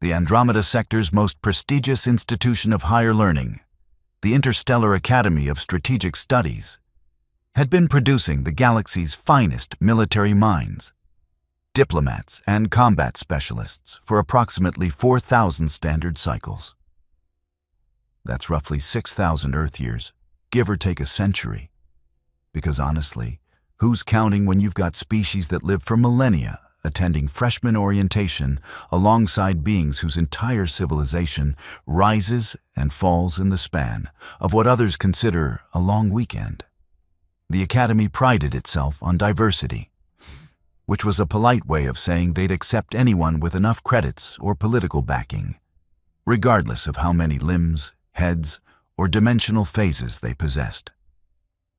the Andromeda Sector's most prestigious institution of higher learning, the Interstellar Academy of Strategic Studies, had been producing the galaxy's finest military minds, diplomats and combat specialists for approximately 4,000 standard cycles. That's roughly 6,000 Earth years, give or take a century. Because honestly, who's counting when you've got species that live for millennia attending freshman orientation alongside beings whose entire civilization rises and falls in the span of what others consider a long weekend? The Academy prided itself on diversity, which was a polite way of saying they'd accept anyone with enough credits or political backing, regardless of how many limbs, heads, or dimensional phases they possessed.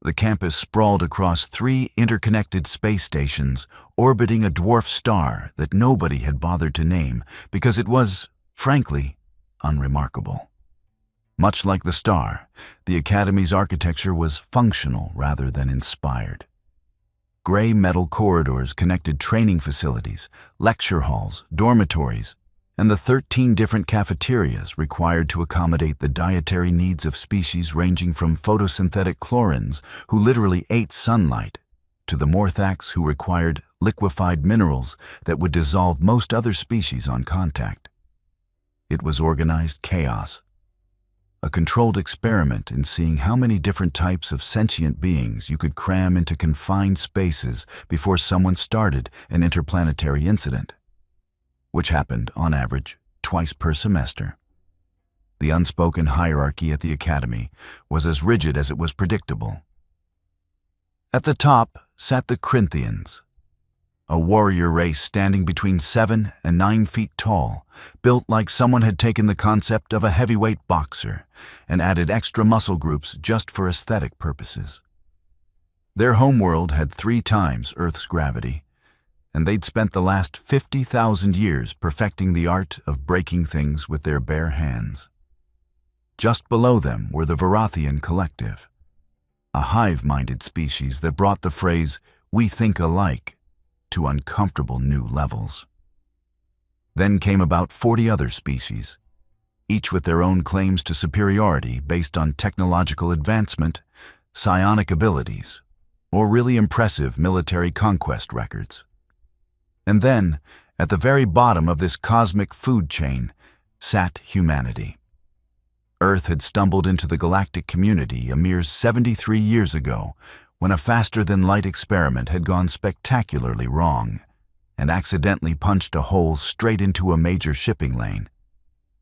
The campus sprawled across 3 interconnected space stations orbiting a dwarf star that nobody had bothered to name because it was, frankly, unremarkable. Much like the star, the Academy's architecture was functional rather than inspired. Gray metal corridors connected training facilities, lecture halls, dormitories, and the 13 different cafeterias required to accommodate the dietary needs of species ranging from photosynthetic chlorins, who literally ate sunlight, to the Morthacs, who required liquefied minerals that would dissolve most other species on contact. It was organized chaos, a controlled experiment in seeing how many different types of sentient beings you could cram into confined spaces before someone started an interplanetary incident, which happened, on average, twice per semester. The unspoken hierarchy at the Academy was as rigid as it was predictable. At the top sat the Corinthians, a warrior race standing between 7 and 9 feet tall, built like someone had taken the concept of a heavyweight boxer and added extra muscle groups just for aesthetic purposes. Their homeworld had 3 times Earth's gravity, and they'd spent the last 50,000 years perfecting the art of breaking things with their bare hands. Just below them were the Varathian Collective, a hive-minded species that brought the phrase, "we think alike," to uncomfortable new levels. Then came about 40 other species, each with their own claims to superiority based on technological advancement, psionic abilities, or really impressive military conquest records. And then, at the very bottom of this cosmic food chain, sat humanity. Earth had stumbled into the galactic community a mere 73 years ago, when a faster-than-light experiment had gone spectacularly wrong and accidentally punched a hole straight into a major shipping lane.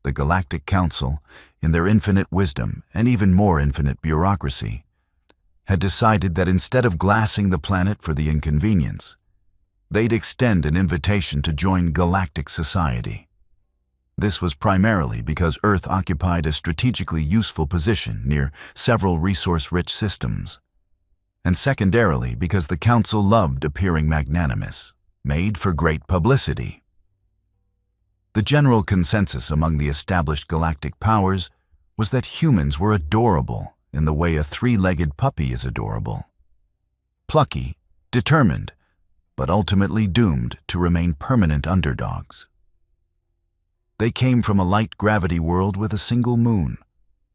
The Galactic Council, in their infinite wisdom and even more infinite bureaucracy, had decided that instead of glassing the planet for the inconvenience, they'd extend an invitation to join galactic society. This was primarily because Earth occupied a strategically useful position near several resource-rich systems, and secondarily because the Council loved appearing magnanimous, made for great publicity. The general consensus among the established galactic powers was that humans were adorable in the way a 3-legged puppy is adorable. Plucky, determined, but ultimately doomed to remain permanent underdogs. They came from a light gravity world with a single moon,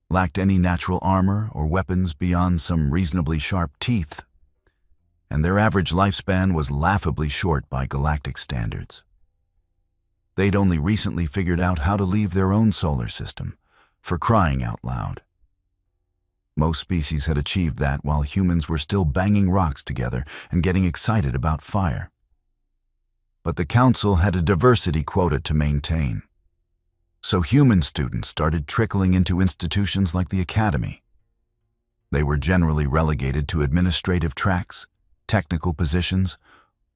lacked any natural armor or weapons beyond some reasonably sharp teeth, and their average lifespan was laughably short by galactic standards. They'd only recently figured out how to leave their own solar system, for crying out loud. Most species had achieved that while humans were still banging rocks together and getting excited about fire. But the Council had a diversity quota to maintain. So human students started trickling into institutions like the Academy. They were generally relegated to administrative tracks, technical positions,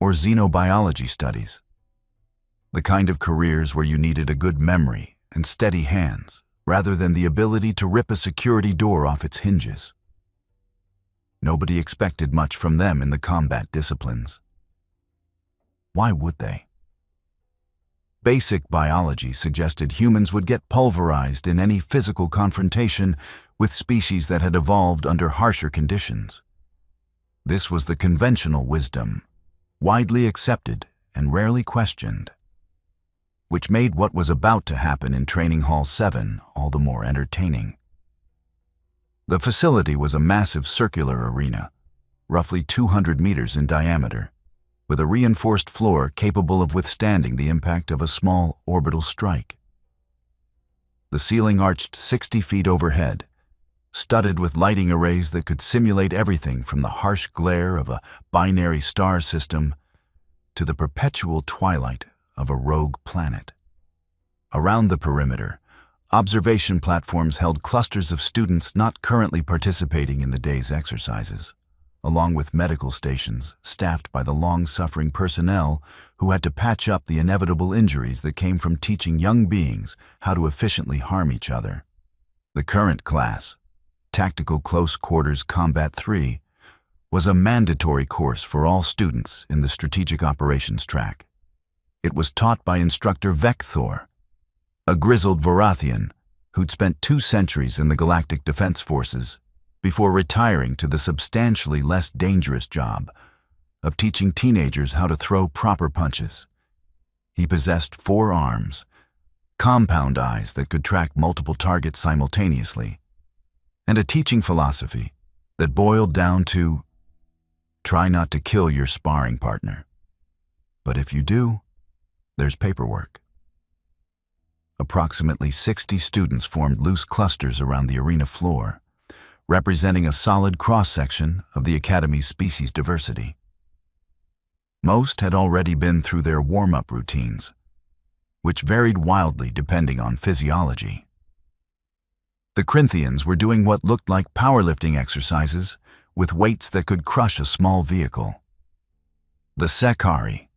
or xenobiology studies, the kind of careers where you needed a good memory and steady hands, rather than the ability to rip a security door off its hinges. Nobody expected much from them in the combat disciplines. Why would they? Basic biology suggested humans would get pulverized in any physical confrontation with species that had evolved under harsher conditions. This was the conventional wisdom, widely accepted and rarely questioned. which made what was about to happen in Training Hall 7 all the more entertaining. The facility was a massive circular arena, roughly 200 meters in diameter, with a reinforced floor capable of withstanding the impact of a small orbital strike. The ceiling arched 60 feet overhead, studded with lighting arrays that could simulate everything from the harsh glare of a binary star system to the perpetual twilight of a rogue planet. Around the perimeter, observation platforms held clusters of students not currently participating in the day's exercises, along with medical stations staffed by the long-suffering personnel who had to patch up the inevitable injuries that came from teaching young beings how to efficiently harm each other. The current class, Tactical Close Quarters Combat 3, was a mandatory course for all students in the Strategic Operations track. It was taught by instructor Vecthor, a grizzled Vorathian who'd spent 2 centuries in the Galactic Defense Forces before retiring to the substantially less dangerous job of teaching teenagers how to throw proper punches. He possessed 4 arms, compound eyes that could track multiple targets simultaneously, and a teaching philosophy that boiled down to try not to kill your sparring partner. But if you do, there's paperwork. Approximately 60 students formed loose clusters around the arena floor, representing a solid cross-section of the Academy's species diversity. Most had already been through their warm-up routines, which varied wildly depending on physiology. The Corinthians were doing what looked like powerlifting exercises with weights that could crush a small vehicle. The Sekari,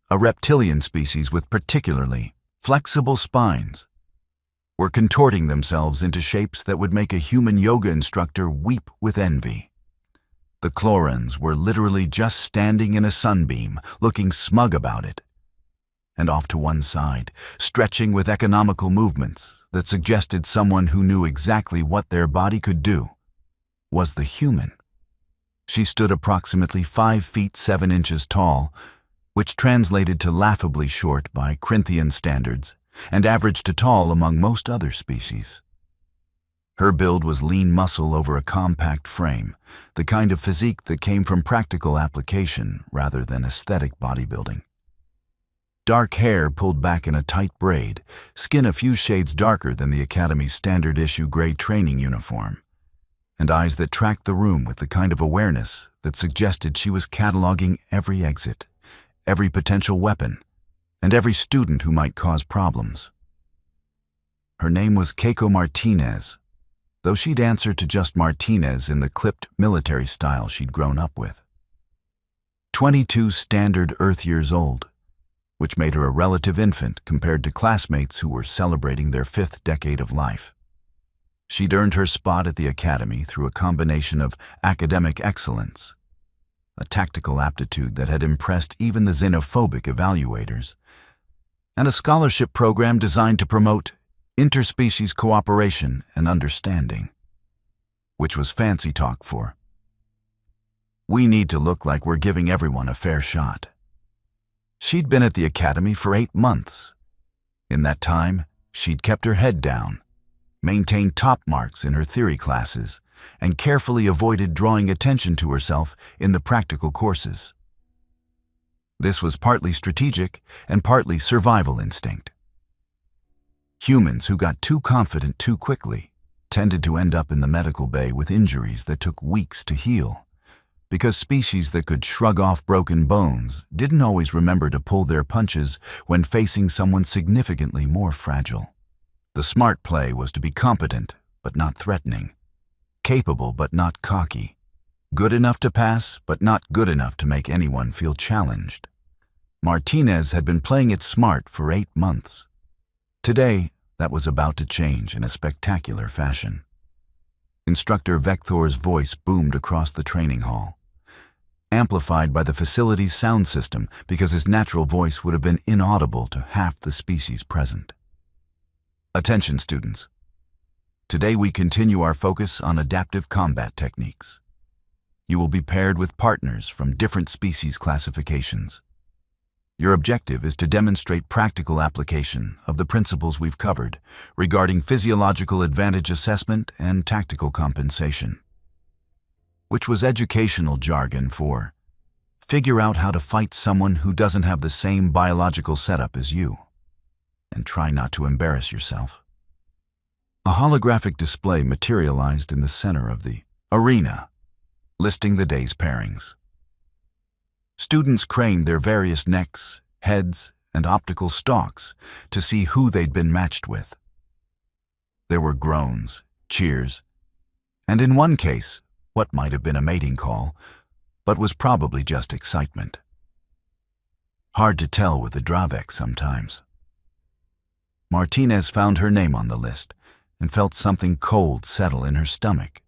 a reptilian species with particularly flexible spines, were contorting themselves into shapes that would make a human yoga instructor weep with envy. The Chlorans were literally just standing in a sunbeam, looking smug about it, and off to one side, stretching with economical movements that suggested someone who knew exactly what their body could do was the human. She stood approximately 5 feet 7 inches tall, which translated to laughably short by Corinthian standards, and averaged to tall among most other species. Her build was lean muscle over a compact frame, the kind of physique that came from practical application rather than aesthetic bodybuilding. Dark hair pulled back in a tight braid, skin a few shades darker than the Academy's standard-issue gray training uniform, and eyes that tracked the room with the kind of awareness that suggested she was cataloging every exit, every potential weapon, and every student who might cause problems. Her name was Keiko Martinez, though she'd answer to just Martinez in the clipped military style she'd grown up with. 22 standard Earth years old, which made her a relative infant compared to classmates who were celebrating their 5th decade of life. She'd earned her spot at the Academy through a combination of academic excellence, a tactical aptitude that had impressed even the xenophobic evaluators, and a scholarship program designed to promote interspecies cooperation and understanding, which was fancy talk for we need to look like we're giving everyone a fair shot. She'd been at the Academy for 8 months. In that time, she'd kept her head down, maintained top marks in her theory classes, and carefully avoided drawing attention to herself in the practical courses. This was partly strategic and partly survival instinct. Humans who got too confident too quickly tended to end up in the medical bay with injuries that took weeks to heal, because species that could shrug off broken bones didn't always remember to pull their punches when facing someone significantly more fragile. The smart play was to be competent but not threatening, capable but not cocky, good enough to pass but not good enough to make anyone feel challenged. Martinez had been playing it smart for 8 months. Today, that was about to change in a spectacular fashion. Instructor Vecthor's voice boomed across the training hall, amplified by the facility's sound system because his natural voice would have been inaudible to half the species present. Attention, students. Today we continue our focus on adaptive combat techniques. You will be paired with partners from different species classifications. Your objective is to demonstrate practical application of the principles we've covered regarding physiological advantage assessment and tactical compensation, which was educational jargon for figure out how to fight someone who doesn't have the same biological setup as you, and try not to embarrass yourself. A holographic display materialized in the center of the arena, listing the day's pairings. Students craned their various necks, heads, and optical stalks to see who they'd been matched with. There were groans, cheers, and in one case, what might have been a mating call, but was probably just excitement. Hard to tell with the Dravek sometimes. Martinez found her name on the list and felt something cold settle in her stomach.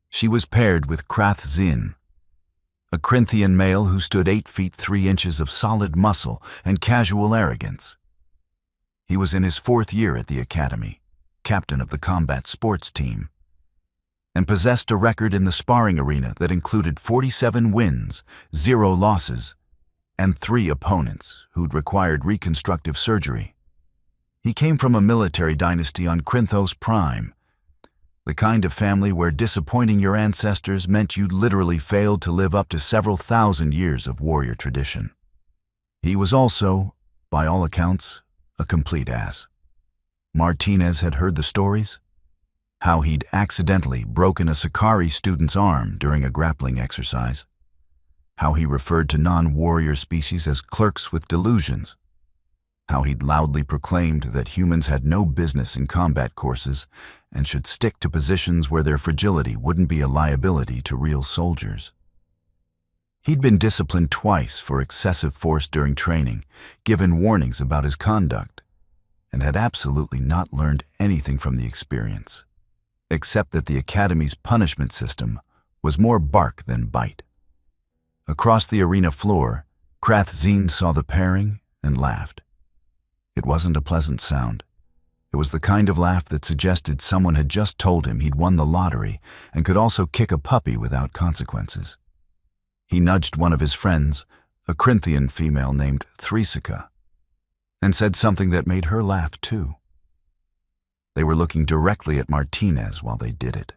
She was paired with Krath Zin, a Corinthian male who stood 8 feet 3 inches of solid muscle and casual arrogance. He was in his 4th year at the academy, captain of the combat sports team, and possessed a record in the sparring arena that included 47 wins, 0 losses, and 3 opponents who'd required reconstructive surgery. He came from a military dynasty on Crinthos Prime, the kind of family where disappointing your ancestors meant you'd literally failed to live up to several thousand years of warrior tradition. He was also, by all accounts, a complete ass. Martinez had heard the stories, how he'd accidentally broken a Sakari student's arm during a grappling exercise, how he referred to non-warrior species as clerks with delusions, how he'd loudly proclaimed that humans had no business in combat courses and should stick to positions where their fragility wouldn't be a liability to real soldiers. He'd been disciplined twice for excessive force during training, given warnings about his conduct, and had absolutely not learned anything from the experience, except that the Academy's punishment system was more bark than bite. Across the arena floor, Krath Zin saw the pairing and laughed. It wasn't a pleasant sound. It was the kind of laugh that suggested someone had just told him he'd won the lottery and could also kick a puppy without consequences. He nudged one of his friends, a Corinthian female named Thresika, and said something that made her laugh too. They were looking directly at Martinez while they did it.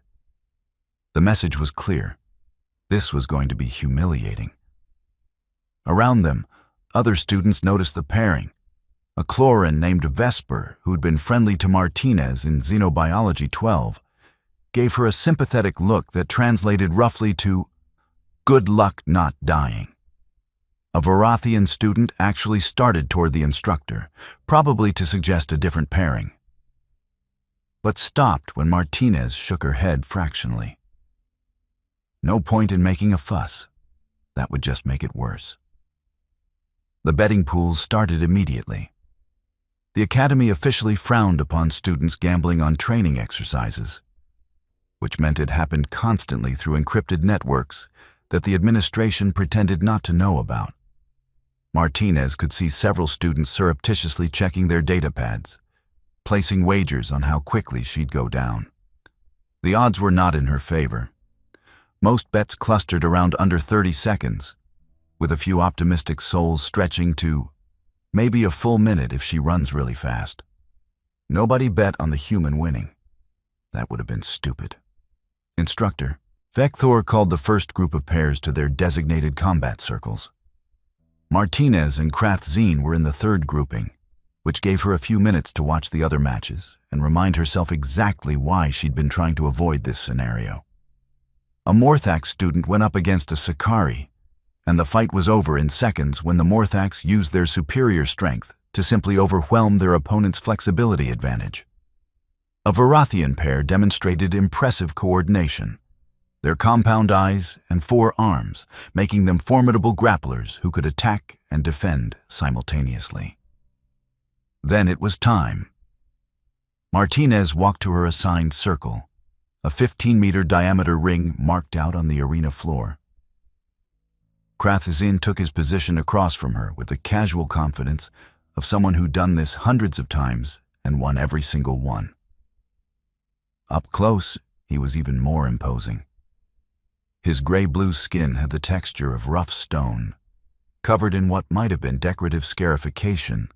The message was clear. This was going to be humiliating. Around them, other students noticed the pairing. A Chloran named Vesper, who'd been friendly to Martinez in Xenobiology 12, gave her a sympathetic look that translated roughly to, "Good luck not dying." A Varathian student actually started toward the instructor, probably to suggest a different pairing, but stopped when Martinez shook her head fractionally. No point in making a fuss. That would just make it worse. The betting pools started immediately. The Academy officially frowned upon students gambling on training exercises, which meant it happened constantly through encrypted networks that the administration pretended not to know about. Martinez could see several students surreptitiously checking their datapads, placing wagers on how quickly she'd go down. The odds were not in her favor. Most bets clustered around under 30 seconds, with a few optimistic souls stretching to maybe a full minute if she runs really fast. Nobody bet on the human winning. That would have been stupid. Instructor, Vekthor called the first group of pairs to their designated combat circles. Martinez and Krath Zin were in the third grouping, which gave her a few minutes to watch the other matches and remind herself exactly why she'd been trying to avoid this scenario. A Morthax student went up against a Sakari, and the fight was over in seconds when the Morthax used their superior strength to simply overwhelm their opponent's flexibility advantage. A Varathian pair demonstrated impressive coordination, their compound eyes and 4 arms making them formidable grapplers who could attack and defend simultaneously. Then it was time. Martinez walked to her assigned circle, a 15-meter diameter ring marked out on the arena floor. Krath Zin took his position across from her with the casual confidence of someone who'd done this hundreds of times and won every single one. Up close, he was even more imposing. His gray-blue skin had the texture of rough stone, covered in what might have been decorative scarification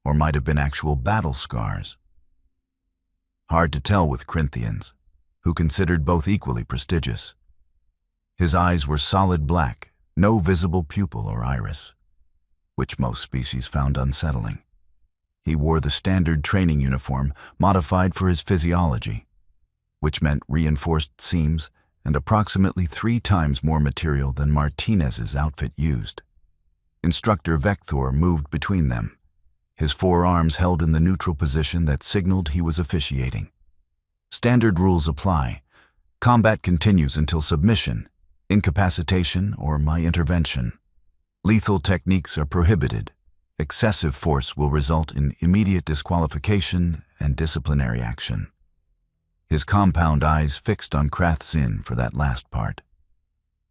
or might have been actual battle scars. Hard to tell with Corinthians, who considered both equally prestigious. His eyes were solid black, no visible pupil or iris, which most species found unsettling. He wore the standard training uniform modified for his physiology, which meant reinforced seams and approximately 3 times more material than Martinez's outfit used. Instructor Vector moved between them, his forearms held in the neutral position that signaled he was officiating. Standard rules apply. Combat continues until submission, incapacitation, or my intervention. Lethal techniques are prohibited. Excessive force will result in immediate disqualification and disciplinary action. His compound eyes fixed on Krath-Zin for that last part,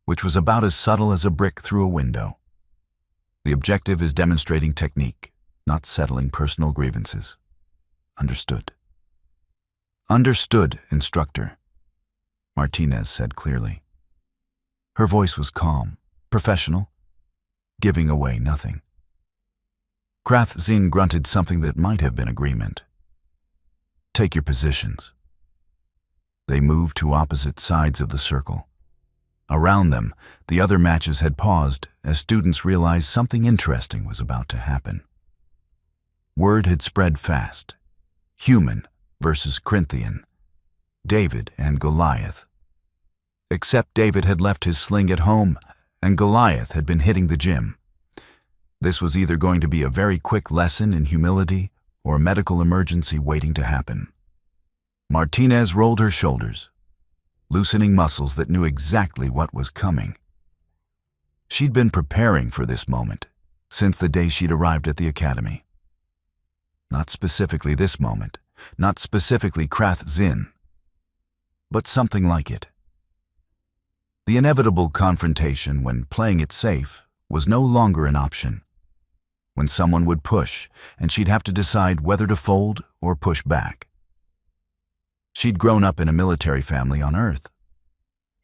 which was about as subtle as a brick through a window. The objective is demonstrating technique, not settling personal grievances. Understood. Understood, instructor, Martinez said clearly. Her voice was calm, professional, giving away nothing. Krath-Zin grunted something that might have been agreement. Take your positions. They moved to opposite sides of the circle. Around them, the other matches had paused as students realized something interesting was about to happen. Word had spread fast. Human versus Corinthian. David and Goliath. Except David had left his sling at home and Goliath had been hitting the gym. This was either going to be a very quick lesson in humility or a medical emergency waiting to happen. Martinez rolled her shoulders, loosening muscles that knew exactly what was coming. She'd been preparing for this moment since the day she'd arrived at the academy. Not specifically this moment, not specifically Krath-Zin, but something like it. The inevitable confrontation when playing it safe was no longer an option. When someone would push, and she'd have to decide whether to fold or push back. She'd grown up in a military family on Earth.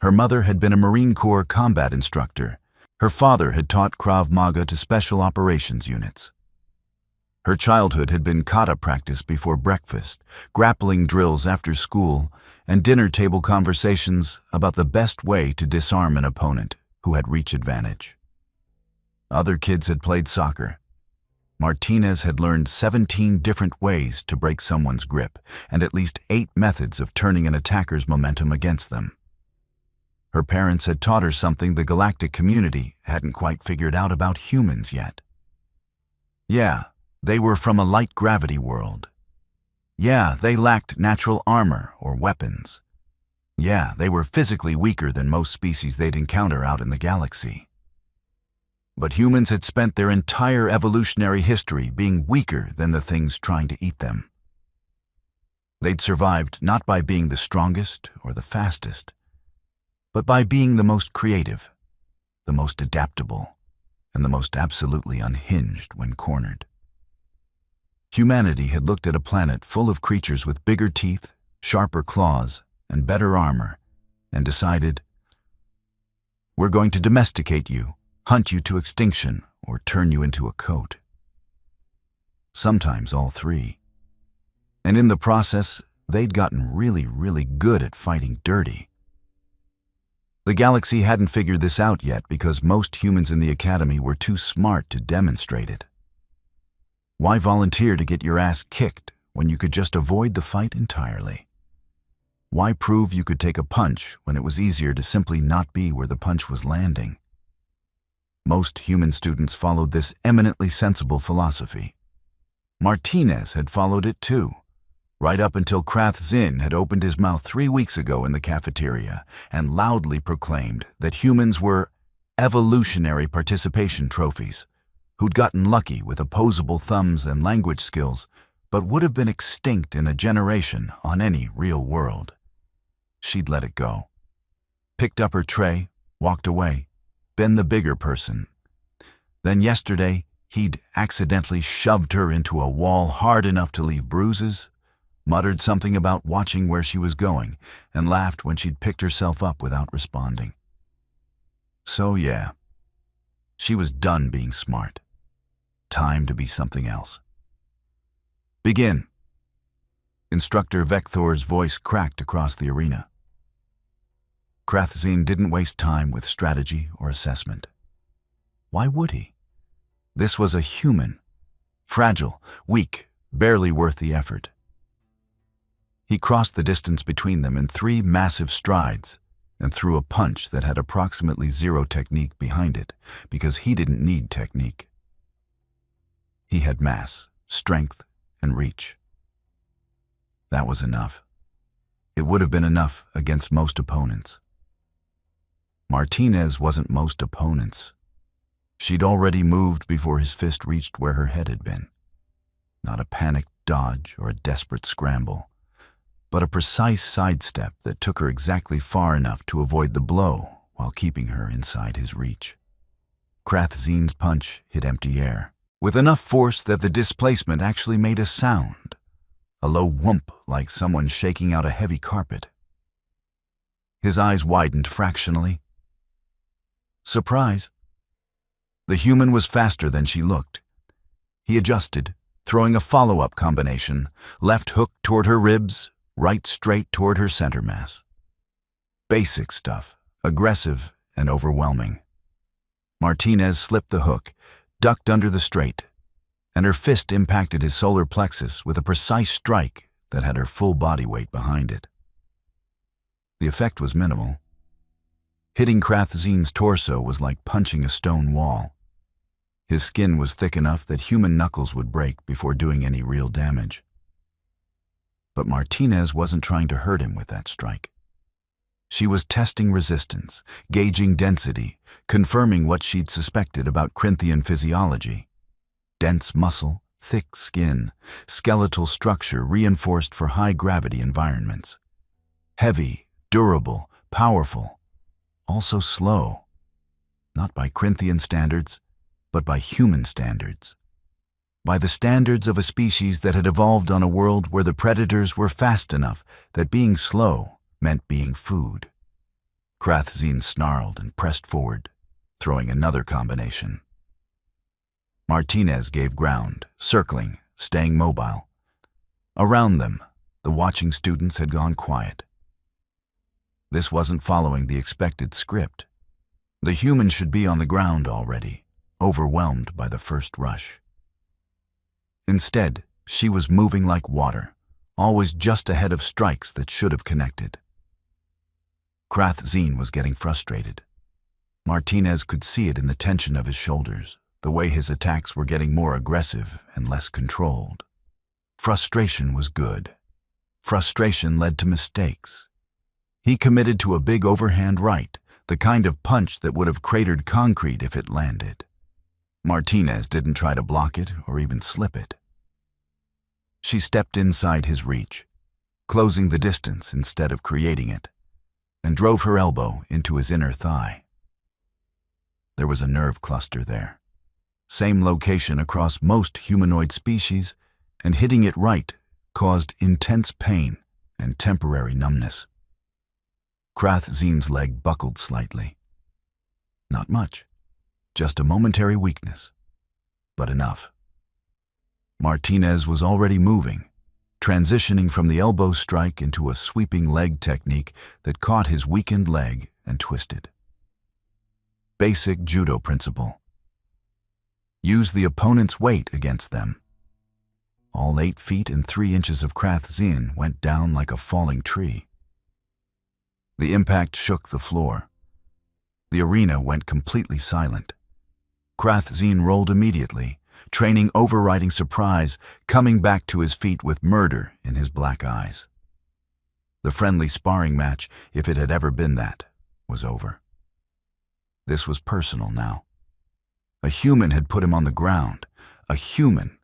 Her mother had been a Marine Corps combat instructor. Her father had taught Krav Maga to special operations units. Her childhood had been kata practice before breakfast, grappling drills after school, and dinner table conversations about the best way to disarm an opponent who had reach advantage. Other kids had played soccer. Martinez had learned 17 different ways to break someone's grip and at least 8 methods of turning an attacker's momentum against them. Her parents had taught her something the galactic community hadn't quite figured out about humans yet. Yeah, they were from a light gravity world. Yeah, they lacked natural armor or weapons. Yeah, they were physically weaker than most species they'd encounter out in the galaxy. But humans had spent their entire evolutionary history being weaker than the things trying to eat them. They'd survived not by being the strongest or the fastest, but by being the most creative, the most adaptable, and the most absolutely unhinged when cornered. Humanity had looked at a planet full of creatures with bigger teeth, sharper claws, and better armor, and decided, we're going to domesticate you, hunt you to extinction, or turn you into a coat. Sometimes all 3. And in the process, they'd gotten really good at fighting dirty. The galaxy hadn't figured this out yet because most humans in the academy were too smart to demonstrate it. Why volunteer to get your ass kicked when you could just avoid the fight entirely? Why prove you could take a punch when it was easier to simply not be where the punch was landing? Most human students followed this eminently sensible philosophy. Martinez had followed it too, right up until Krath-Zin had opened his mouth 3 weeks ago in the cafeteria and loudly proclaimed that humans were evolutionary participation trophies, who'd gotten lucky with opposable thumbs and language skills, but would have been extinct in a generation on any real world. She'd let it go. Picked up her tray, walked away, been the bigger person. Then yesterday, he'd accidentally shoved her into a wall hard enough to leave bruises, muttered something about watching where she was going, and laughed when she'd picked herself up without responding. So yeah, She was done being smart. Time to be something else. Begin. Instructor Vekthor's voice cracked across the arena. Krathzine didn't waste time with strategy or assessment. Why would he? This was a human, fragile, weak, barely worth the effort. He crossed the distance between them in 3 massive strides and threw a punch that had approximately 0 technique behind it, because he didn't need technique. He had mass, strength, and reach. That was enough. It would have been enough against most opponents. Martinez wasn't most opponents. She'd already moved before his fist reached where her head had been. Not a panicked dodge or a desperate scramble, but a precise sidestep that took her exactly far enough to avoid the blow while keeping her inside his reach. Krathzine's punch hit empty air, with enough force that the displacement actually made a sound, a low whoomp like someone shaking out a heavy carpet. His eyes widened fractionally. Surprise. The human was faster than she looked. He adjusted, throwing a follow-up combination, left hook toward her ribs, right straight toward her center mass. Basic stuff, aggressive and overwhelming. Martinez slipped the hook, ducked under the straight, and her fist impacted his solar plexus with a precise strike that had her full body weight behind it. The effect was minimal. Hitting Krathzine's torso was like punching a stone wall. His skin was thick enough that human knuckles would break before doing any real damage. But Martinez wasn't trying to hurt him with that strike. She was testing resistance, gauging density, confirming what she'd suspected about Corinthian physiology. Dense muscle, thick skin, skeletal structure reinforced for high-gravity environments. Heavy, durable, powerful, also slow. Not by Corinthian standards, but by human standards. By the standards of a species that had evolved on a world where the predators were fast enough that being slow meant being food. Krathzine snarled and pressed forward, throwing another combination. Martinez gave ground, circling, staying mobile. Around them, the watching students had gone quiet. This wasn't following the expected script. The human should be on the ground already, overwhelmed by the first rush. Instead, she was moving like water, always just ahead of strikes that should have connected. Krathzine was getting frustrated. Martinez could see it in the tension of his shoulders, the way his attacks were getting more aggressive and less controlled. Frustration was good. Frustration led to mistakes. He committed to a big overhand right, the kind of punch that would have cratered concrete if it landed. Martinez didn't try to block it or even slip it. She stepped inside his reach, closing the distance instead of creating it, and drove her elbow into his inner thigh. There was a nerve cluster there. Same location across most humanoid species, and hitting it right caused intense pain and temporary numbness. Krathzine's leg buckled slightly. Not much, just a momentary weakness, but enough. Martinez was already moving, transitioning from the elbow strike into a sweeping leg technique that caught his weakened leg and twisted. Basic judo principle. Use the opponent's weight against them. All 8 feet and 3 inches of Krathzine went down like a falling tree. The impact shook the floor. The arena went completely silent. Krathzine rolled immediately, training overriding surprise, coming back to his feet with murder in his black eyes. The friendly sparring match, if it had ever been that, was over. This was personal now. A human had put him on the ground. A human.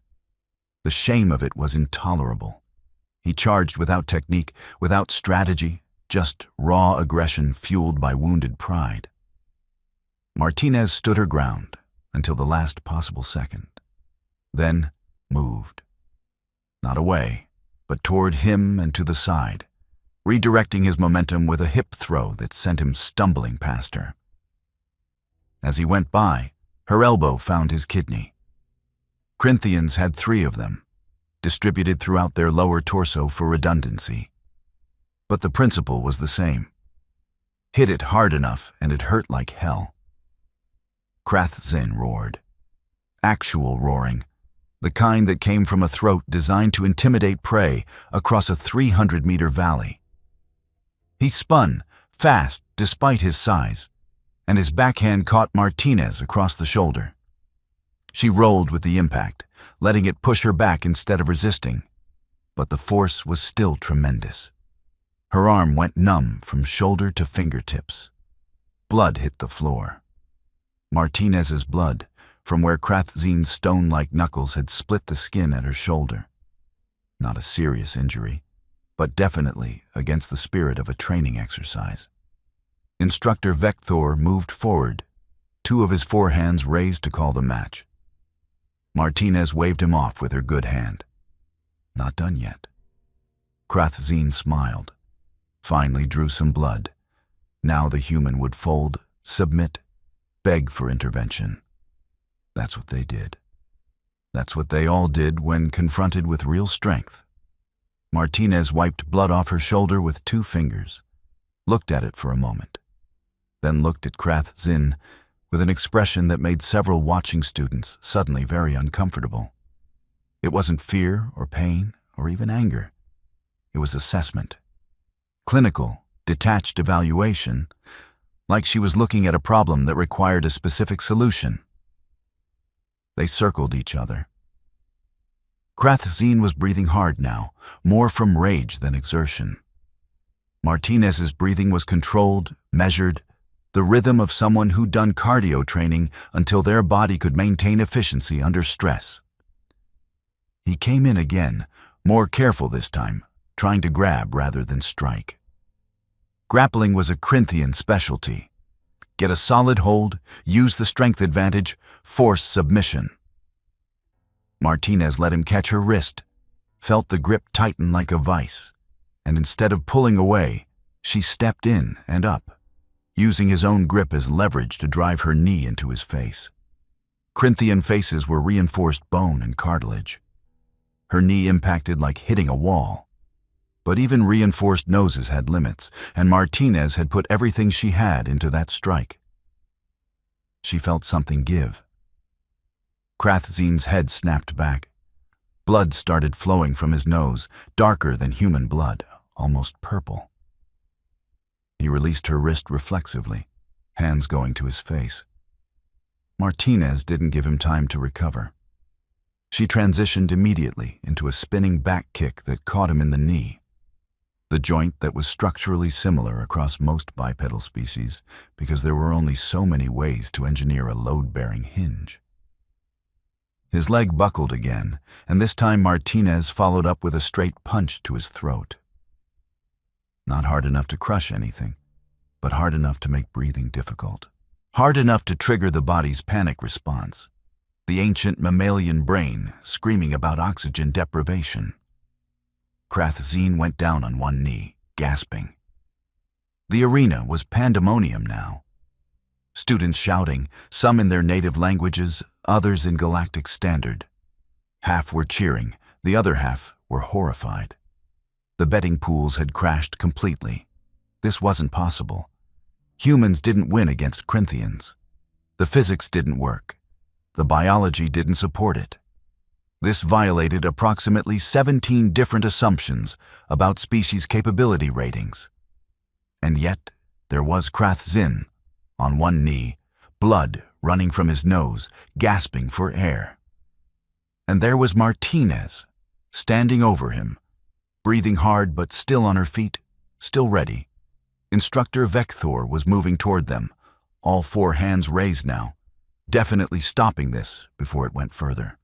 The shame of it was intolerable. He charged without technique, without strategy, just raw aggression fueled by wounded pride. Martinez stood her ground until the last possible second. Then moved. Not away, but toward him and to the side, redirecting his momentum with a hip throw that sent him stumbling past her. As he went by, Her elbow found his kidney. Corinthians had 3 of them, distributed throughout their lower torso for redundancy. But the principle was the same. Hit it hard enough and it hurt like hell. Krathzin roared. Actual roaring, the kind that came from a throat designed to intimidate prey across a 300-meter valley. He spun, fast despite his size, and his backhand caught Martinez across the shoulder. She rolled with the impact, letting it push her back instead of resisting, but the force was still tremendous. Her arm went numb from shoulder to fingertips. Blood hit the floor. Martinez's blood, from where Krathzin's stone-like knuckles had split the skin at her shoulder. Not a serious injury, but definitely against the spirit of a training exercise. Instructor Vekthor moved forward, 2 of his 4 hands raised to call the match. Martinez waved him off with her good hand. Not done yet. Krathzin smiled, finally drew some blood. Now the human would fold, submit, beg for intervention. That's what they did. That's what they all did when confronted with real strength. Martinez wiped blood off her shoulder with 2 fingers, looked at it for a moment, then looked at Krathzin with an expression that made several watching students suddenly very uncomfortable. It wasn't fear or pain or even anger. It was assessment. Clinical, detached evaluation, like she was looking at a problem that required a specific solution. They circled each other. Krathzin was breathing hard now, more from rage than exertion. Martinez's breathing was controlled, measured, the rhythm of someone who'd done cardio training until their body could maintain efficiency under stress. He came in again, more careful this time, trying to grab rather than strike. Grappling was a Corinthian specialty. Get a solid hold, use the strength advantage, force submission. Martinez let him catch her wrist, felt the grip tighten like a vice, and instead of pulling away, she stepped in and up, using his own grip as leverage to drive her knee into his face. Corinthian faces were reinforced bone and cartilage. Her knee impacted like hitting a wall. But even reinforced noses had limits, and Martinez had put everything she had into that strike. She felt something give. Krathzin's head snapped back. Blood started flowing from his nose, darker than human blood, almost purple. He released her wrist reflexively, hands going to his face. Martinez didn't give him time to recover. She transitioned immediately into a spinning back kick that caught him in the knee, the joint that was structurally similar across most bipedal species because there were only so many ways to engineer a load-bearing hinge. His leg buckled again, and this time Martinez followed up with a straight punch to his throat. Not hard enough to crush anything, but hard enough to make breathing difficult. Hard enough to trigger the body's panic response, the ancient mammalian brain screaming about oxygen deprivation. Krathzin went down on one knee, gasping. The arena was pandemonium now. Students shouting, some in their native languages, others in Galactic Standard. Half were cheering, the other half were horrified. The betting pools had crashed completely. This wasn't possible. Humans didn't win against Corinthians. The physics didn't work. The biology didn't support it. This violated approximately 17 different assumptions about species capability ratings. And yet, there was Krathzin, on one knee, blood running from his nose, gasping for air. And there was Martinez, standing over him, breathing hard but still on her feet, still ready. Instructor Vekthor was moving toward them, all 4 hands raised now, definitely stopping this before it went further.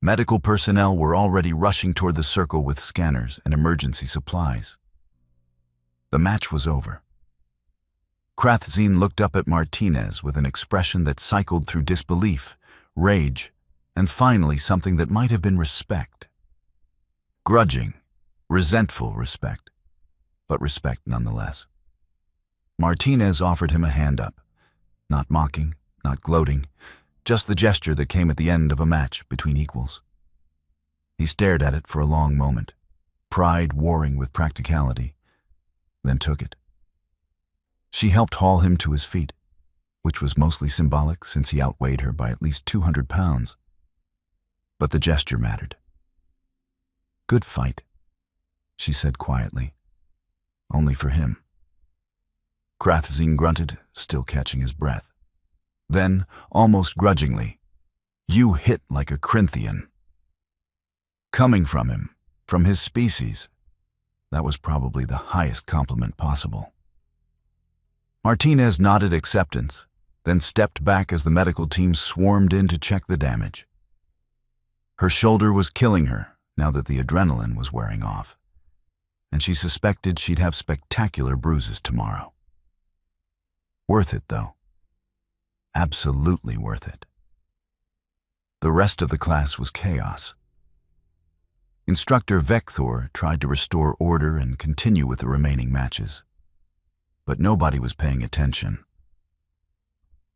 Medical personnel were already rushing toward the circle with scanners and emergency supplies. The match was over. Krathzin looked up at Martinez with an expression that cycled through disbelief, rage, and finally something that might have been respect. Grudging, resentful respect, but respect nonetheless. Martinez offered him a hand up, not mocking, not gloating, just the gesture that came at the end of a match between equals. He stared at it for a long moment, pride warring with practicality, then took it. She helped haul him to his feet, which was mostly symbolic since he outweighed her by at least 200 pounds. But the gesture mattered. "Good fight," she said quietly. "Only for him." Krathzine grunted, still catching his breath. Then, almost grudgingly, "You hit like a Corinthian." Coming from him, from his species, that was probably the highest compliment possible. Martinez nodded acceptance, then stepped back as the medical team swarmed in to check the damage. Her shoulder was killing her now that the adrenaline was wearing off, and she suspected she'd have spectacular bruises tomorrow. Worth it, though. Absolutely worth it. The rest of the class was chaos. Instructor Vekthor tried to restore order and continue with the remaining matches, but nobody was paying attention.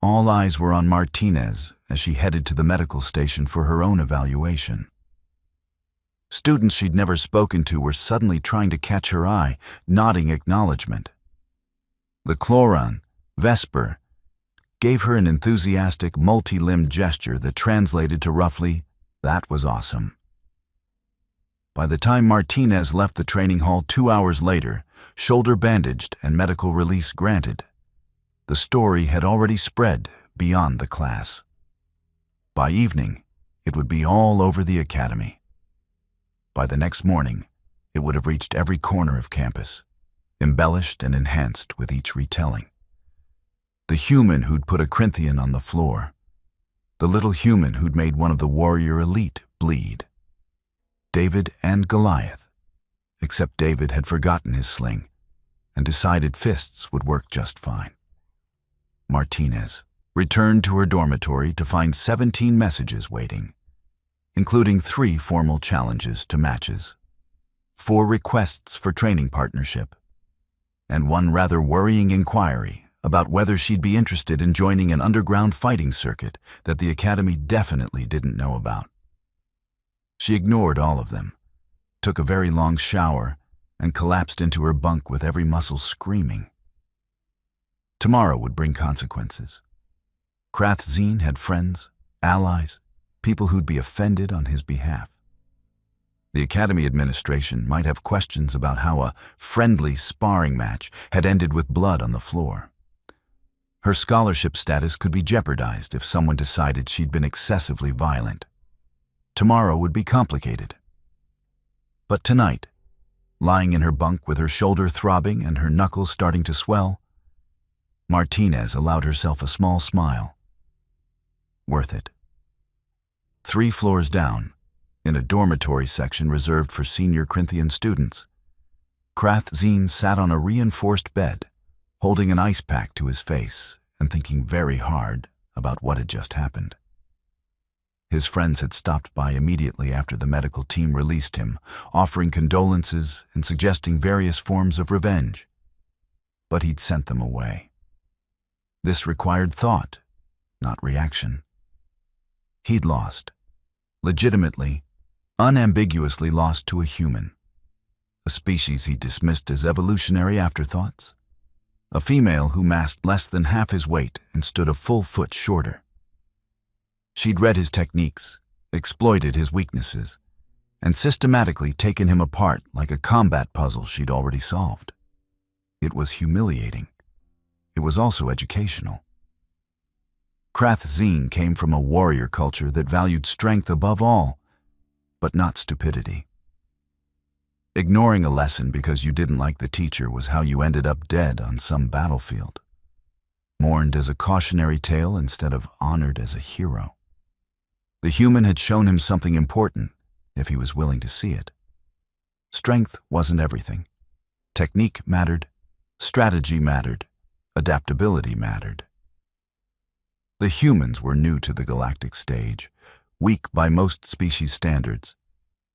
All eyes were on Martinez as she headed to the medical station for her own evaluation. Students she'd never spoken to were suddenly trying to catch her eye, nodding acknowledgement. The Chloron, Vesper, gave her an enthusiastic, multi-limbed gesture that translated to roughly, "That was awesome." By the time Martinez left the training hall 2 hours later, shoulder bandaged and medical release granted, the story had already spread beyond the class. By evening, it would be all over the academy. By the next morning, it would have reached every corner of campus, embellished and enhanced with each retelling. The human who'd put a Corinthian on the floor. The little human who'd made one of the warrior elite bleed. David and Goliath, except David had forgotten his sling and decided fists would work just fine. Martinez returned to her dormitory to find 17 messages waiting, including 3 formal challenges to matches, 4 requests for training partnership, and 1 rather worrying inquiry about whether she'd be interested in joining an underground fighting circuit that the academy definitely didn't know about. She ignored all of them, took a very long shower, and collapsed into her bunk with every muscle screaming. Tomorrow would bring consequences. Krathzine had friends, allies, people who'd be offended on his behalf. The academy administration might have questions about how a friendly sparring match had ended with blood on the floor. Her scholarship status could be jeopardized if someone decided she'd been excessively violent. Tomorrow would be complicated. But tonight, lying in her bunk with her shoulder throbbing and her knuckles starting to swell, Martinez allowed herself a small smile. Worth it. 3 floors down, in a dormitory section reserved for senior Corinthian students, Krathzine sat on a reinforced bed, holding an ice pack to his face and thinking very hard about what had just happened. His friends had stopped by immediately after the medical team released him, offering condolences and suggesting various forms of revenge. But he'd sent them away. This required thought, not reaction. He'd lost. Legitimately, unambiguously lost to a human. A species he dismissed as evolutionary afterthoughts. A female who massed less than half his weight and stood a full foot shorter. She'd read his techniques, exploited his weaknesses, and systematically taken him apart like a combat puzzle she'd already solved. It was humiliating. It was also educational. Krathzine came from a warrior culture that valued strength above all, but not stupidity. Ignoring a lesson because you didn't like the teacher was how you ended up dead on some battlefield, mourned as a cautionary tale instead of honored as a hero. The human had shown him something important if he was willing to see it. Strength wasn't everything. Technique mattered, strategy mattered, adaptability mattered. The humans were new to the galactic stage, weak by most species standards,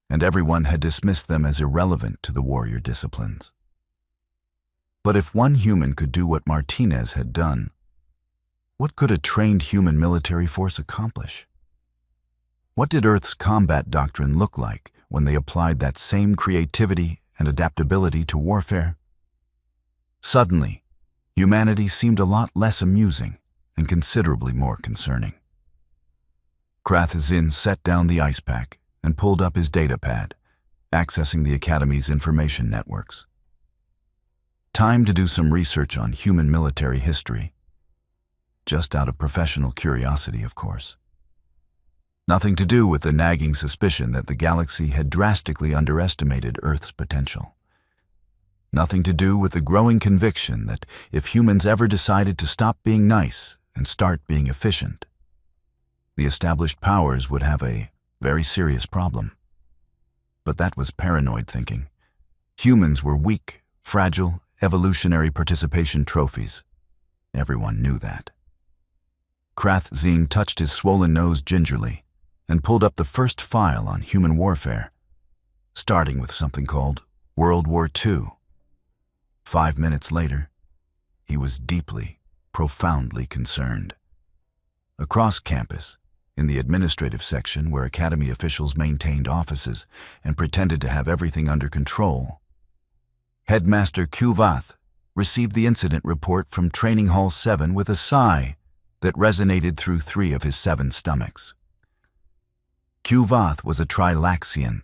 and everyone had dismissed them as irrelevant to the warrior disciplines. But if one human could do what Martinez had done, What could a trained human military force accomplish? What did Earth's combat doctrine look like when they applied that same creativity and adaptability to warfare? Suddenly, humanity seemed a lot less amusing and considerably more concerning. Krath-Zin set down the ice pack and pulled up his data pad, accessing the Academy's information networks. Time to do some research on human military history. Just out of professional curiosity, of course. Nothing to do with the nagging suspicion that the galaxy had drastically underestimated Earth's potential. Nothing to do with the growing conviction that if humans ever decided to stop being nice and start being efficient, the established powers would have a very serious problem. But that was paranoid thinking. Humans were weak, fragile, evolutionary participation trophies. Everyone knew that. Krath-Zin touched his swollen nose gingerly and pulled up the first file on human warfare, starting with something called World War II. 5 minutes later, he was deeply, profoundly concerned. Across campus, in the administrative section where Academy officials maintained offices and pretended to have everything under control, Headmaster Kuvath received the incident report from Training Hall 7 with a sigh that resonated through 3 of his 7 stomachs. Kuvath was a Trilaxian,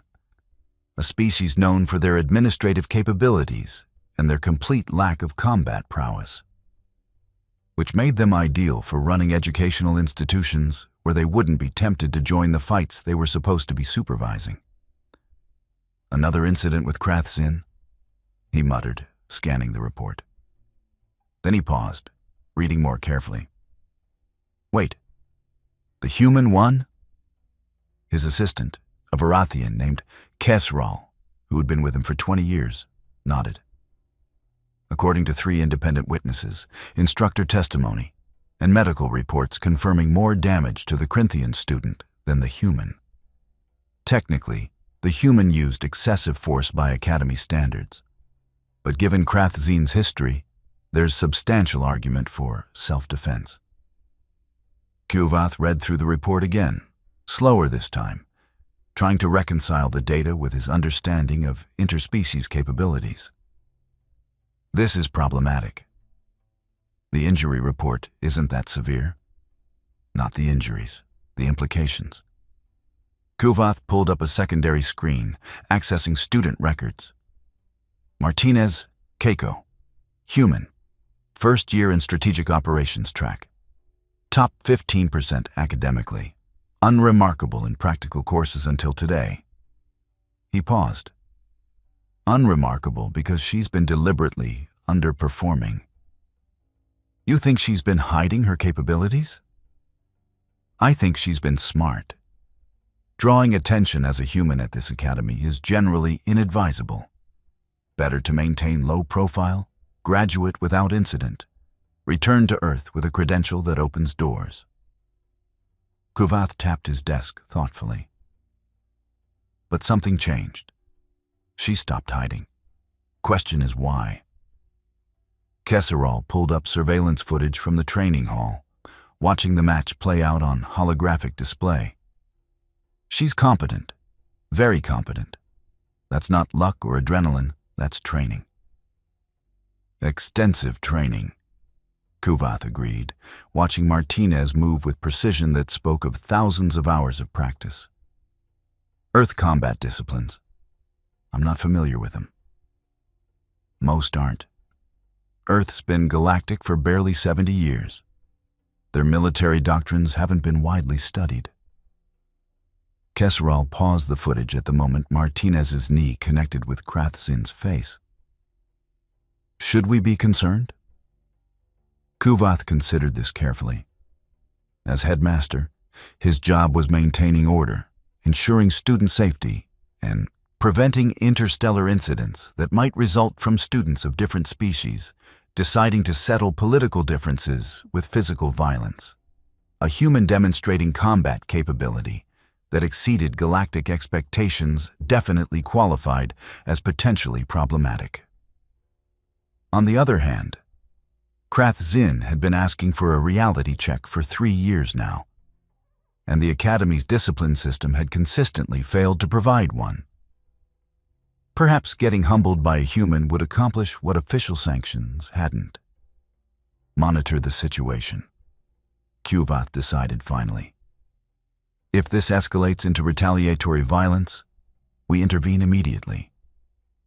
a species known for their administrative capabilities and their complete lack of combat prowess, which made them ideal for running educational institutions where they wouldn't be tempted to join the fights they were supposed to be supervising. Another incident with Krath-Zin, he muttered, scanning the report. Then he paused, reading more carefully. Wait, the human won? His assistant, a Varathian named Kesral, who had been with him for 20 years, nodded. According to 3 independent witnesses, instructor testimony, and medical reports confirming more damage to the Corinthian student than the human. Technically, the human used excessive force by Academy standards. But given Krath-Zin's history, there's substantial argument for self-defense. Kuvath read through the report again, slower this time, trying to reconcile the data with his understanding of interspecies capabilities. This is problematic. The injury report isn't that severe. Not the injuries, the implications. Kuvath pulled up a secondary screen, accessing student records. Martinez, Keiko, human, first year in strategic operations track. Top 15% academically, unremarkable in practical courses until today. He paused. Unremarkable because she's been deliberately underperforming. You think she's been hiding her capabilities? I think she's been smart. Drawing attention as a human at this academy is generally inadvisable. Better to maintain low profile, graduate without incident, return to Earth with a credential that opens doors. Kuvath tapped his desk thoughtfully. But something changed. She stopped hiding. Question is why? Kesseral pulled up surveillance footage from the training hall, watching the match play out on holographic display. She's competent, very competent. That's not luck or adrenaline, that's training. Extensive training, Kuvath agreed, watching Martinez move with precision that spoke of thousands of hours of practice. Earth combat disciplines. I'm not familiar with them. Most aren't. Earth's been galactic for barely 70 years. Their military doctrines haven't been widely studied. Kesseral paused the footage at the moment Martinez's knee connected with Krath-Zin's face. Should we be concerned? Kuvath considered this carefully. As headmaster, his job was maintaining order, ensuring student safety, and preventing interstellar incidents that might result from students of different species deciding to settle political differences with physical violence. A human demonstrating combat capability that exceeded galactic expectations definitely qualified as potentially problematic. On the other hand, Krath Zinn had been asking for a reality check for 3 years now, and the Academy's discipline system had consistently failed to provide one. Perhaps getting humbled by a human would accomplish what official sanctions hadn't. Monitor the situation, Kuvath decided finally. If this escalates into retaliatory violence, we intervene immediately.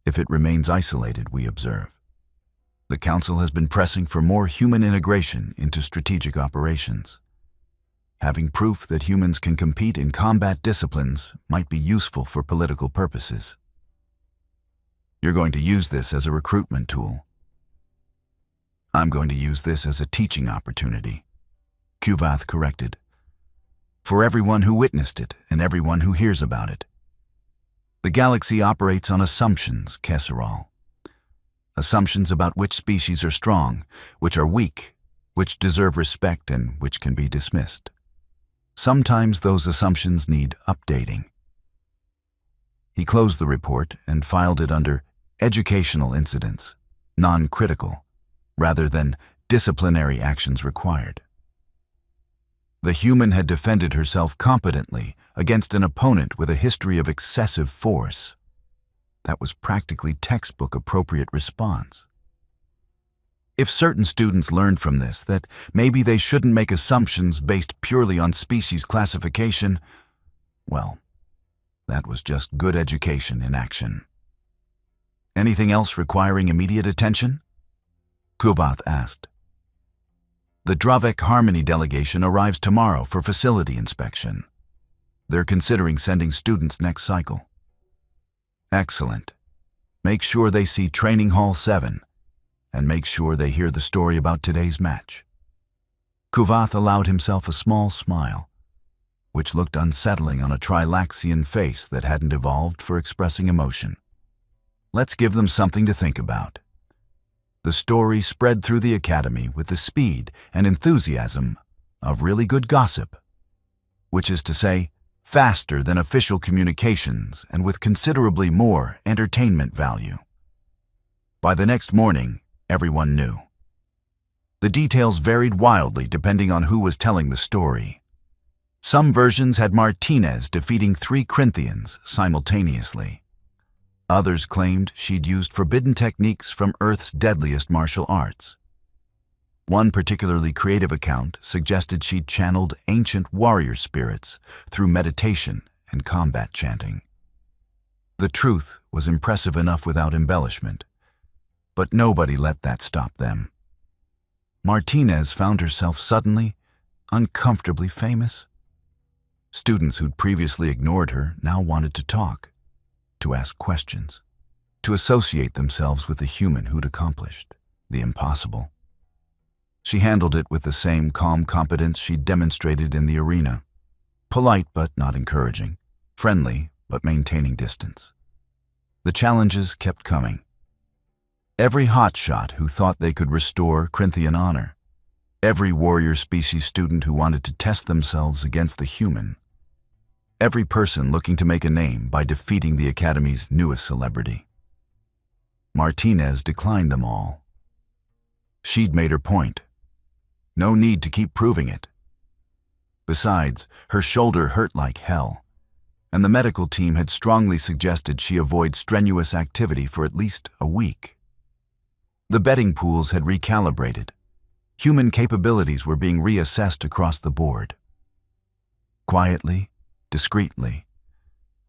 If it remains isolated, we observe. The Council has been pressing for more human integration into strategic operations. Having proof that humans can compete in combat disciplines might be useful for political purposes. You're going to use this as a recruitment tool. I'm going to use this as a teaching opportunity, Kuvath corrected. For everyone who witnessed it and everyone who hears about it. The galaxy operates on assumptions, Kesseral. Assumptions about which species are strong, which are weak, which deserve respect, and which can be dismissed. Sometimes those assumptions need updating. He closed the report and filed it under educational incidents, non-critical, rather than disciplinary actions required. The human had defended herself competently against an opponent with a history of excessive force. That was practically textbook appropriate response. If certain students learned from this that maybe they shouldn't make assumptions based purely on species classification, well, that was just good education in action. Anything else requiring immediate attention? Kuvath asked. The Dravek Harmony delegation arrives tomorrow for facility inspection. They're considering sending students next cycle. Excellent. Make sure they see Training Hall 7, and make sure they hear the story about today's match. Kuvath allowed himself a small smile, which looked unsettling on a Trilaxian face that hadn't evolved for expressing emotion. Let's give them something to think about. The story spread through the Academy with the speed and enthusiasm of really good gossip, which is to say, faster than official communications and with considerably more entertainment value. By the next morning, everyone knew. The details varied wildly depending on who was telling the story. Some versions had Martinez defeating 3 Corinthians simultaneously. Others claimed she'd used forbidden techniques from Earth's deadliest martial arts. One particularly creative account suggested she'd channeled ancient warrior spirits through meditation and combat chanting. The truth was impressive enough without embellishment, but nobody let that stop them. Martinez found herself suddenly, uncomfortably famous. Students who'd previously ignored her now wanted to talk, to ask questions, to associate themselves with the human who'd accomplished the impossible. She handled it with the same calm competence she'd demonstrated in the arena, polite but not encouraging, friendly but maintaining distance. The challenges kept coming. Every hotshot who thought they could restore Corinthian honor, every warrior species student who wanted to test themselves against the human, every person looking to make a name by defeating the Academy's newest celebrity. Martinez declined them all. She'd made her point. No need to keep proving it. Besides, her shoulder hurt like hell, and the medical team had strongly suggested she avoid strenuous activity for at least a week. The betting pools had recalibrated. Human capabilities were being reassessed across the board. Quietly, discreetly,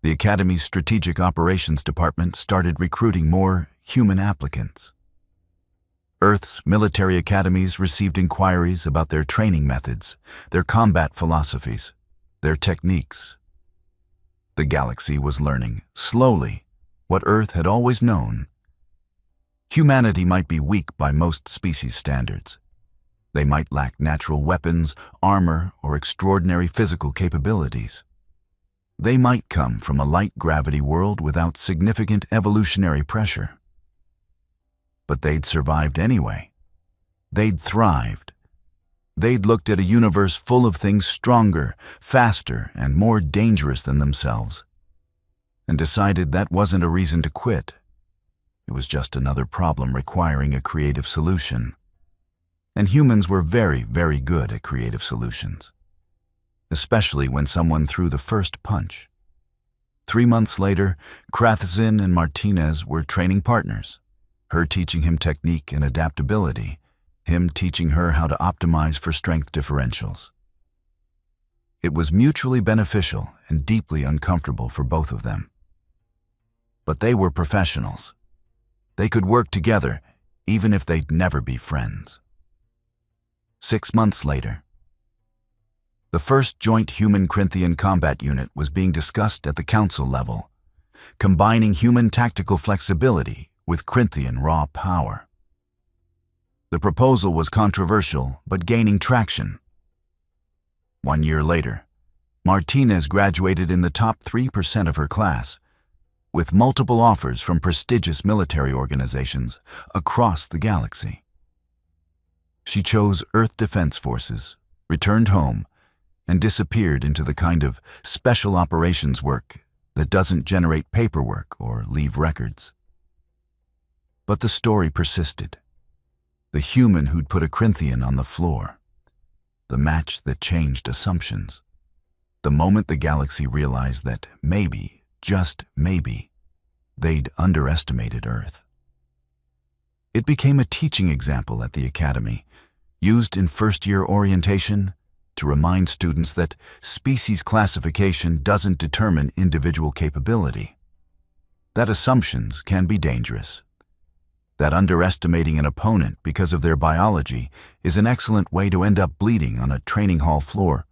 the Academy's Strategic Operations Department started recruiting more human applicants. Earth's military academies received inquiries about their training methods, their combat philosophies, their techniques. The galaxy was learning, slowly, what Earth had always known. Humanity might be weak by most species standards. They might lack natural weapons, armor, or extraordinary physical capabilities. They might come from a light-gravity world without significant evolutionary pressure. But they'd survived anyway. They'd thrived. They'd looked at a universe full of things stronger, faster, and more dangerous than themselves, and decided that wasn't a reason to quit. It was just another problem requiring a creative solution. and humans were very, very good at creative solutions, especially when someone threw the first punch. 3 months later, Krathzin and Martinez were training partners, her teaching him technique and adaptability, him teaching her how to optimize for strength differentials. It was mutually beneficial and deeply uncomfortable for both of them. But they were professionals. They could work together, even if they'd never be friends. 6 months later, the first joint human-Corinthian combat unit was being discussed at the council level, combining human tactical flexibility with Corinthian raw power. The proposal was controversial, but gaining traction. 1 year later, Martinez graduated in the top 3% of her class, with multiple offers from prestigious military organizations across the galaxy. She chose Earth Defense Forces, returned home, and disappeared into the kind of special operations work that doesn't generate paperwork or leave records. But the story persisted. The human who'd put a Corinthian on the floor. The match that changed assumptions. The moment the galaxy realized that maybe, just maybe, they'd underestimated Earth. It became a teaching example at the Academy, used in first-year orientation to remind students that species classification doesn't determine individual capability, that assumptions can be dangerous, that underestimating an opponent because of their biology is an excellent way to end up bleeding on a training hall floor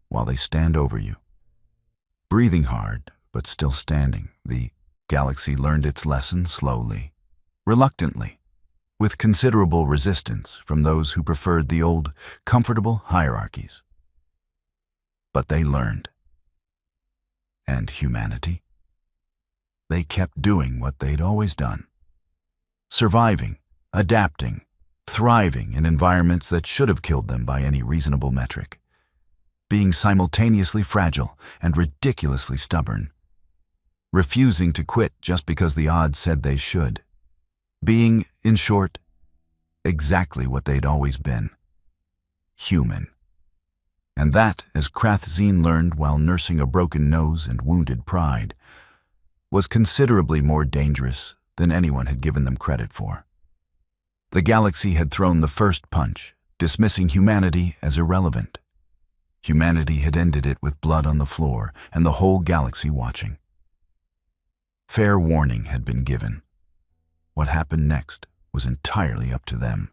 while they stand over you. Breathing hard, but still standing, the galaxy learned its lesson slowly, reluctantly, with considerable resistance from those who preferred the old, comfortable hierarchies. But they learned. And humanity? They kept doing what they'd always done. Surviving, adapting, thriving in environments that should have killed them by any reasonable metric. Being simultaneously fragile and ridiculously stubborn. Refusing to quit just because the odds said they should. Being, in short, exactly what they'd always been. Human. And that, as Krathzin learned while nursing a broken nose and wounded pride, was considerably more dangerous than anyone had given them credit for. The galaxy had thrown the first punch, dismissing humanity as irrelevant. Humanity had ended it with blood on the floor and the whole galaxy watching. Fair warning had been given. What happened next was entirely up to them.